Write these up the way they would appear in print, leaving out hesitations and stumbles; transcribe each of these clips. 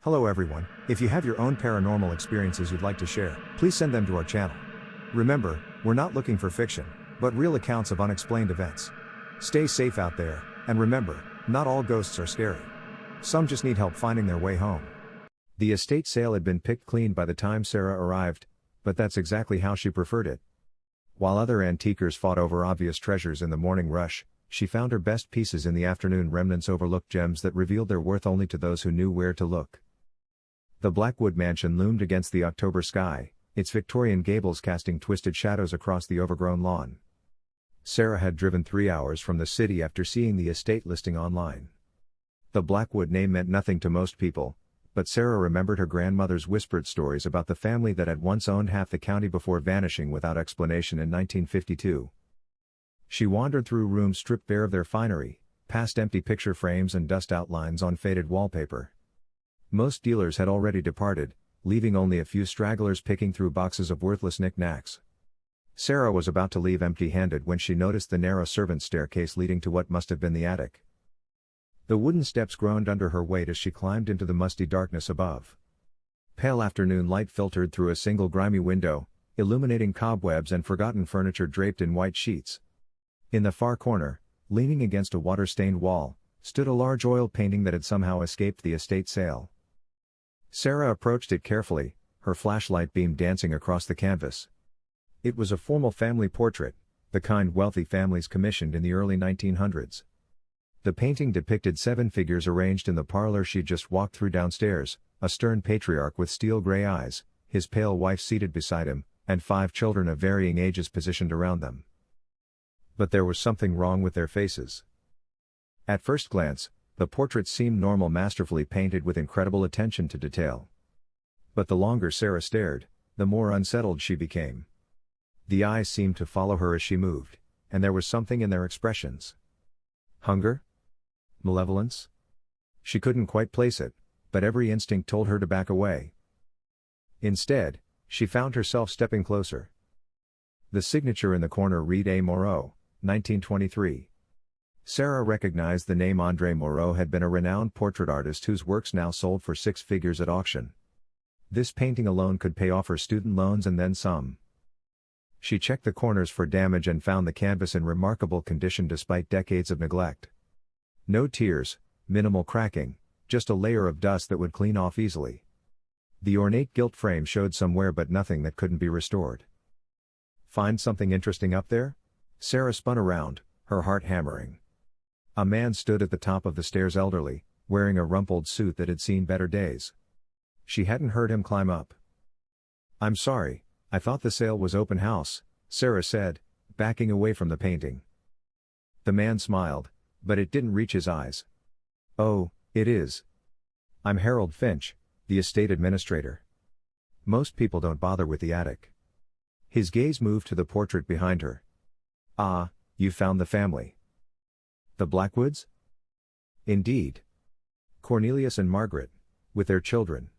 Hello everyone, if you have your own paranormal experiences you'd like to share, please send them to our channel. Remember, we're not looking for fiction, but real accounts of unexplained events. Stay safe out there, and remember, not all ghosts are scary. Some just need help finding their way home. The estate sale had been picked clean by the time Sarah arrived, but that's exactly how she preferred it. While other antiquers fought over obvious treasures in the morning rush, she found her best pieces in the afternoon, remnants, overlooked gems that revealed their worth only to those who knew where to look. The Blackwood mansion loomed against the October sky, its Victorian gables casting twisted shadows across the overgrown lawn. Sarah had driven 3 hours from the city after seeing the estate listing online. The Blackwood name meant nothing to most people, but Sarah remembered her grandmother's whispered stories about the family that had once owned half the county before vanishing without explanation in 1952. She wandered through rooms stripped bare of their finery, past empty picture frames and dust outlines on faded wallpaper. Most dealers had already departed, leaving only a few stragglers picking through boxes of worthless knickknacks. Sarah was about to leave empty-handed when she noticed the narrow servants' staircase leading to what must have been the attic. The wooden steps groaned under her weight as she climbed into the musty darkness above. Pale afternoon light filtered through a single grimy window, illuminating cobwebs and forgotten furniture draped in white sheets. In the far corner, leaning against a water-stained wall, stood a large oil painting that had somehow escaped the estate sale. Sarah approached it carefully, her flashlight beam dancing across the canvas. It was a formal family portrait, the kind wealthy families commissioned in the early 1900s. The painting depicted 7 figures arranged in the parlor she'd just walked through downstairs, a stern patriarch with steel-gray eyes, his pale wife seated beside him, and 5 children of varying ages positioned around them. But there was something wrong with their faces. At first glance, the portraits seemed normal, masterfully painted with incredible attention to detail. But the longer Sarah stared, the more unsettled she became. The eyes seemed to follow her as she moved, and there was something in their expressions. Hunger? Malevolence? She couldn't quite place it, but every instinct told her to back away. Instead, she found herself stepping closer. The signature in the corner read A. Moreau, 1923. Sarah recognized the name. André Moreau had been a renowned portrait artist whose works now sold for 6 figures at auction. This painting alone could pay off her student loans and then some. She checked the corners for damage and found the canvas in remarkable condition despite decades of neglect. No tears, minimal cracking, just a layer of dust that would clean off easily. The ornate gilt frame showed some wear but nothing that couldn't be restored. Find something interesting up there? Sarah spun around, her heart hammering. A man stood at the top of the stairs, elderly, wearing a rumpled suit that had seen better days. She hadn't heard him climb up. "I'm sorry, I thought the sale was open house," Sarah said, backing away from the painting. The man smiled, but it didn't reach his eyes. "Oh, it is. I'm Harold Finch, the estate administrator. Most people don't bother with the attic." His gaze moved to the portrait behind her. "Ah, you found the family. The Blackwoods?" "Indeed. Cornelius and Margaret, with their children."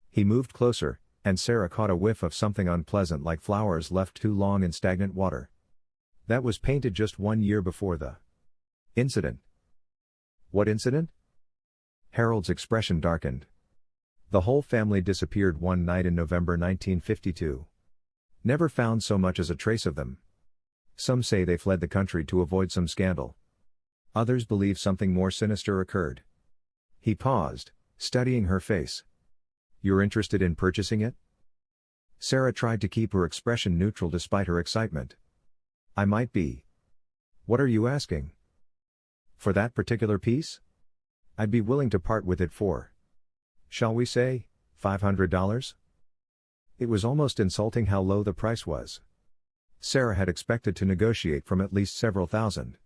He moved closer, and Sarah caught a whiff of something unpleasant, like flowers left too long in stagnant water. "That was painted just 1 year before the incident." "What incident?" Harold's expression darkened. "The whole family disappeared one night in November 1952. Never found so much as a trace of them. Some say they fled the country to avoid some scandal. Others believe something more sinister occurred." He paused, studying her face. "You're interested in purchasing it?" Sarah tried to keep her expression neutral despite her excitement. "I might be." "What are you asking?" "For that particular piece? I'd be willing to part with it for, shall we say, $500? It was almost insulting how low the price was. Sarah had expected to negotiate from at least several thousand.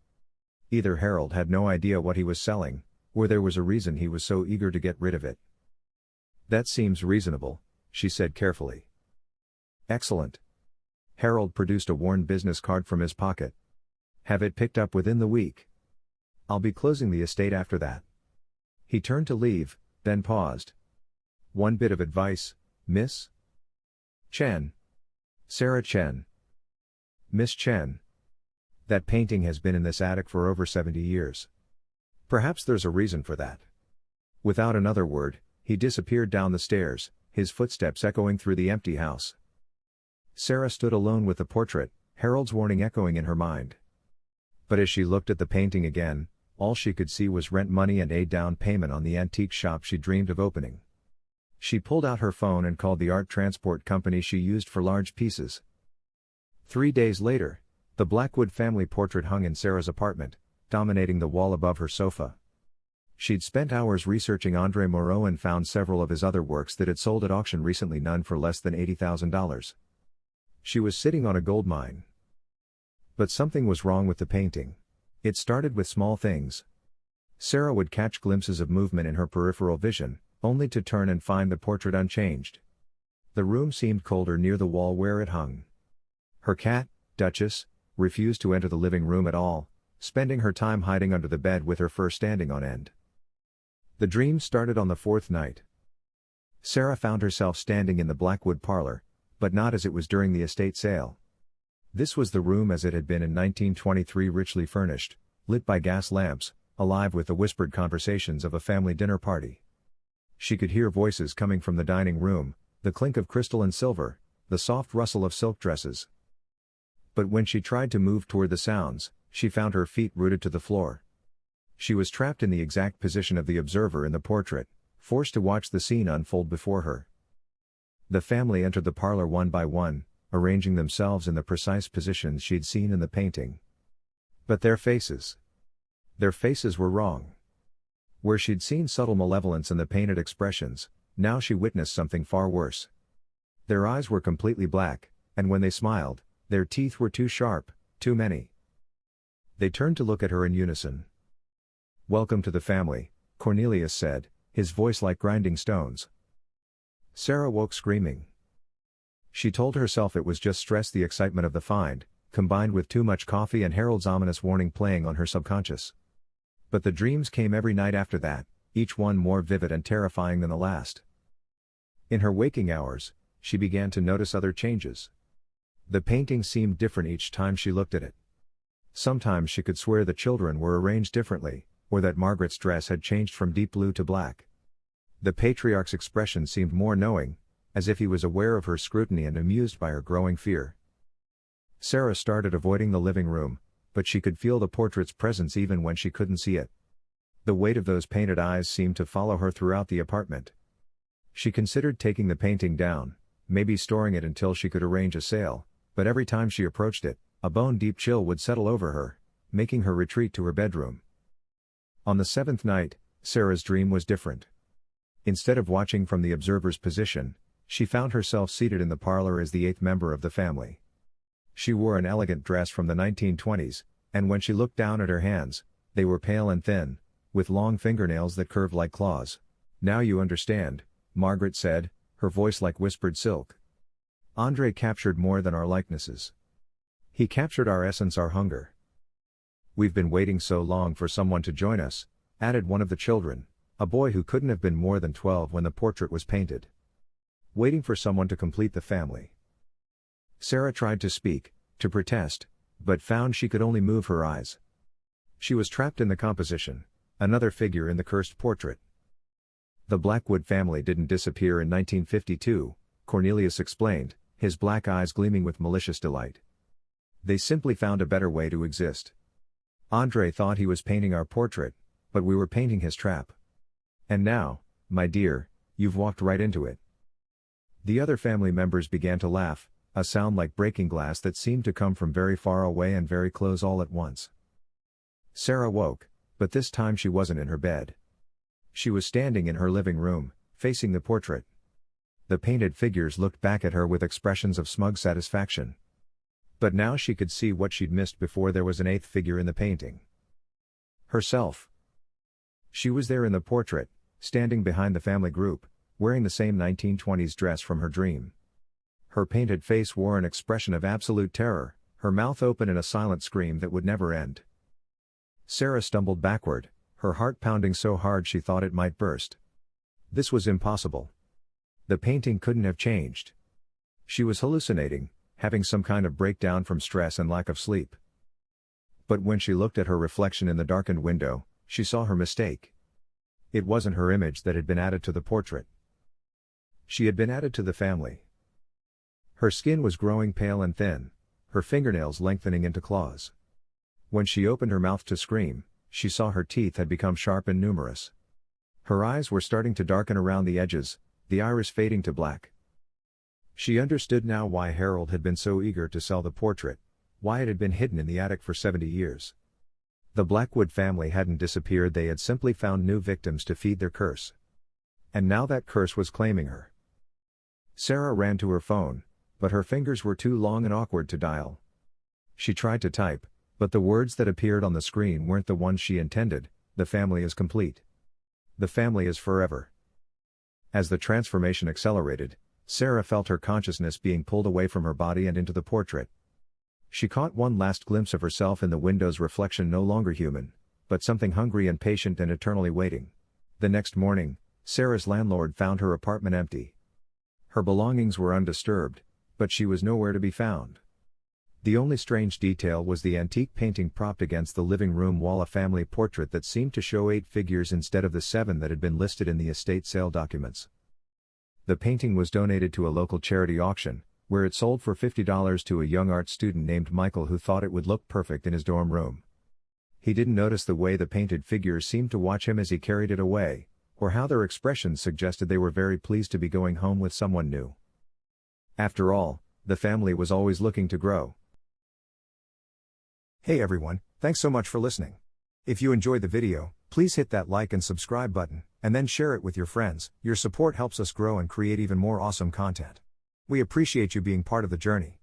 Either Harold had no idea what he was selling, or there was a reason he was so eager to get rid of it. "That seems reasonable," she said carefully. "Excellent." Harold produced a worn business card from his pocket. "Have it picked up within the week. I'll be closing the estate after that." He turned to leave, then paused. "One bit of advice, Miss Chen." "Sarah Chen." "Miss Chen. That painting has been in this attic for over 70 years. Perhaps there's a reason for that." Without another word, He disappeared down the stairs, his footsteps echoing through the empty house. Sarah stood alone with the portrait, Harold's warning echoing in her mind. But as she looked at the painting again, all she could see was rent money and a down payment on the antique shop she dreamed of opening. She pulled out her phone and called the art transport company she used for large pieces. 3 days later, the Blackwood family portrait hung in Sarah's apartment, dominating the wall above her sofa. She'd spent hours researching André Moreau and found several of his other works that had sold at auction recently, none for less than $80,000. She was sitting on a gold mine. But something was wrong with the painting. It started with small things. Sarah would catch glimpses of movement in her peripheral vision, only to turn and find the portrait unchanged. The room seemed colder near the wall where it hung. Her cat, Duchess, refused to enter the living room at all, spending her time hiding under the bed with her fur standing on end. The dream started on the 4th night. Sarah found herself standing in the Blackwood parlor, but not as it was during the estate sale. This was the room as it had been in 1923, richly furnished, lit by gas lamps, alive with the whispered conversations of a family dinner party. She could hear voices coming from the dining room, the clink of crystal and silver, the soft rustle of silk dresses. But when she tried to move toward the sounds, she found her feet rooted to the floor. She was trapped in the exact position of the observer in the portrait, forced to watch the scene unfold before her. The family entered the parlor one by one, arranging themselves in the precise positions she'd seen in the painting. But their faces were wrong. Where she'd seen subtle malevolence in the painted expressions, now she witnessed something far worse. Their eyes were completely black, and when they smiled, their teeth were too sharp, too many. They turned to look at her in unison. "Welcome to the family," Cornelius said, his voice like grinding stones. Sarah woke screaming. She told herself it was just stress, the excitement of the find, combined with too much coffee and Harold's ominous warning playing on her subconscious. But the dreams came every night after that, each one more vivid and terrifying than the last. In her waking hours, she began to notice other changes. The painting seemed different each time she looked at it. Sometimes she could swear the children were arranged differently, or that Margaret's dress had changed from deep blue to black. The patriarch's expression seemed more knowing, as if he was aware of her scrutiny and amused by her growing fear. Sarah started avoiding the living room, but she could feel the portrait's presence even when she couldn't see it. The weight of those painted eyes seemed to follow her throughout the apartment. She considered taking the painting down, maybe storing it until she could arrange a sale, but every time she approached it, a bone-deep chill would settle over her, making her retreat to her bedroom. On the 7th night, Sarah's dream was different. Instead of watching from the observer's position, she found herself seated in the parlor as the 8th member of the family. She wore an elegant dress from the 1920s, and when she looked down at her hands, they were pale and thin, with long fingernails that curved like claws. "Now you understand," Margaret said, her voice like whispered silk. "André captured more than our likenesses. He captured our essence, our hunger." "We've been waiting so long for someone to join us," added one of the children, a boy who couldn't have been more than 12 when the portrait was painted. "Waiting for someone to complete the family." Sarah tried to speak, to protest, but found she could only move her eyes. She was trapped in the composition, another figure in the cursed portrait. "The Blackwood family didn't disappear in 1952, Cornelius explained, his black eyes gleaming with malicious delight. "They simply found a better way to exist. André thought he was painting our portrait, but we were painting his trap. And now, my dear, you've walked right into it." The other family members began to laugh, a sound like breaking glass that seemed to come from very far away and very close all at once. Sarah woke, but this time she wasn't in her bed. She was standing in her living room, facing the portrait. The painted figures looked back at her with expressions of smug satisfaction. But now she could see what she'd missed before. There was an 8th figure in the painting. Herself. She was there in the portrait, standing behind the family group, wearing the same 1920s dress from her dream. Her painted face wore an expression of absolute terror, her mouth open in a silent scream that would never end. Sarah stumbled backward, her heart pounding so hard she thought it might burst. This was impossible. The painting couldn't have changed. She was hallucinating, having some kind of breakdown from stress and lack of sleep. But when she looked at her reflection in the darkened window, she saw her mistake. It wasn't her image that had been added to the portrait. She had been added to the family. Her skin was growing pale and thin, her fingernails lengthening into claws. When she opened her mouth to scream, she saw her teeth had become sharp and numerous. Her eyes were starting to darken around the edges, the iris fading to black. She understood now why Harold had been so eager to sell the portrait, why it had been hidden in the attic for 70 years. The Blackwood family hadn't disappeared, they had simply found new victims to feed their curse. And now that curse was claiming her. Sarah ran to her phone, but her fingers were too long and awkward to dial. She tried to type, but the words that appeared on the screen weren't the ones she intended. The family is complete. The family is forever. As the transformation accelerated, Sarah felt her consciousness being pulled away from her body and into the portrait. She caught one last glimpse of herself in the window's reflection, no longer human, but something hungry and patient and eternally waiting. The next morning, Sarah's landlord found her apartment empty. Her belongings were undisturbed, but she was nowhere to be found. The only strange detail was the antique painting propped against the living room wall, a family portrait that seemed to show 8 figures instead of the 7 that had been listed in the estate sale documents. The painting was donated to a local charity auction, where it sold for $50 to a young art student named Michael who thought it would look perfect in his dorm room. He didn't notice the way the painted figures seemed to watch him as he carried it away, or how their expressions suggested they were very pleased to be going home with someone new. After all, the family was always looking to grow. Hey everyone, thanks so much for listening. If you enjoyed the video, please hit that like and subscribe button, and then share it with your friends. Your support helps us grow and create even more awesome content. We appreciate you being part of the journey.